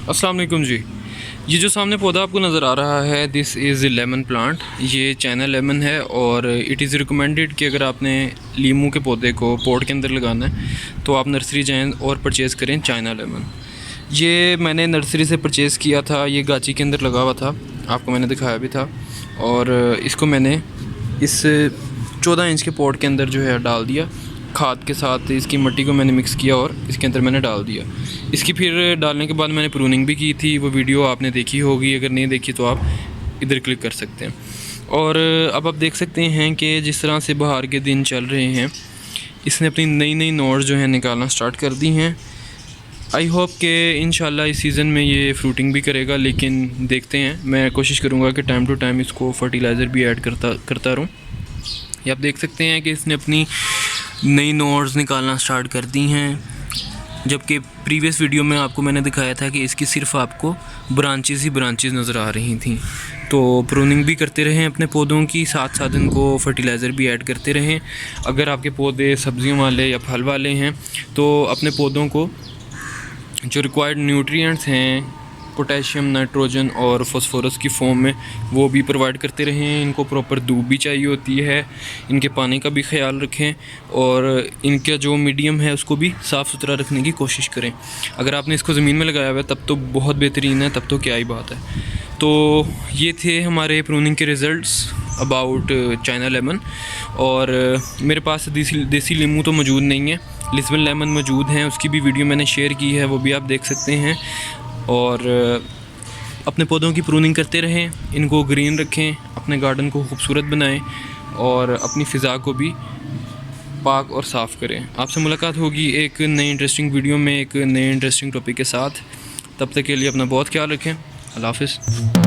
अस्सलाम वालेकुम जी। ये जो सामने पौधा आपको नज़र आ रहा है, दिस इज़ लेमन प्लांट। ये चाइना लेमन है और इट इज़ रिकमेंडेड कि अगर आपने लीमू के पौधे को पॉट के अंदर लगाना है तो आप नर्सरी जाएं और परचेज़ करें चाइना लेमन। ये मैंने नर्सरी से परचेज़ किया था, ये गाची के अंदर लगा हुआ था, आपको मैंने दिखाया भी था। और इसको मैंने इस 14 इंच के पॉट के अंदर जो है डाल दिया, खाद के साथ इसकी मिट्टी को मैंने मिक्स किया और इसके अंदर मैंने डाल दिया। इसकी फिर डालने के बाद मैंने प्रूनिंग भी की थी, वो वीडियो आपने देखी होगी, अगर नहीं देखी तो आप इधर क्लिक कर सकते हैं। और अब आप देख सकते हैं कि जिस तरह से बाहर के दिन चल रहे हैं, इसने अपनी नई नई नोड्स जो है निकालना स्टार्ट कर दी हैं। आई होप कि इंशाल्लाह इस सीज़न में ये फ्रूटिंग भी करेगा, लेकिन देखते हैं। मैं कोशिश करूँगा कि टाइम टू टाइम इसको फर्टिलाइज़र भी ऐड करता रहूँ। ये आप देख सकते हैं कि इसने अपनी नई नोड्स निकालना स्टार्ट कर दी हैं, जबकि प्रीवियस वीडियो में आपको मैंने दिखाया था कि इसकी सिर्फ आपको ब्रांचेस ही ब्रांचेस नज़र आ रही थी। तो प्रूनिंग भी करते रहें अपने पौधों की, साथ साथ इनको फर्टिलाइज़र भी ऐड करते रहें। अगर आपके पौधे सब्जियों वाले या फल वाले हैं तो अपने पौधों को जो रिक्वायर्ड न्यूट्रिएंट्स हैं, पोटेशियम, नाइट्रोजन और फास्फोरस की फॉर्म में, वो भी प्रोवाइड करते रहें। इनको प्रॉपर धूप भी चाहिए होती है, इनके पानी का भी ख्याल रखें और इनका जो मीडियम है उसको भी साफ़ सुथरा रखने की कोशिश करें। अगर आपने इसको ज़मीन में लगाया हुआ है तब तो बहुत बेहतरीन है, तब तो क्या ही बात है। तो ये थे हमारे प्रूनिंग के रिज़ल्ट्स अबाउट चाइना लेमन। और मेरे पास देसी लीमू तो मौजूद नहीं है, लिस्बन लेमन मौजूद हैं, उसकी भी वीडियो मैंने शेयर की है, वो भी आप देख सकते हैं। और अपने पौधों की प्रूनिंग करते रहें, इनको ग्रीन रखें, अपने गार्डन को खूबसूरत बनाएं और अपनी फ़िज़ा को भी पाक और साफ़ करें। आपसे मुलाकात होगी एक नई इंटरेस्टिंग वीडियो में, एक नए इंटरेस्टिंग टॉपिक के साथ। तब तक के लिए अपना बहुत ख्याल रखें। अल्लाह हाफ़िज़।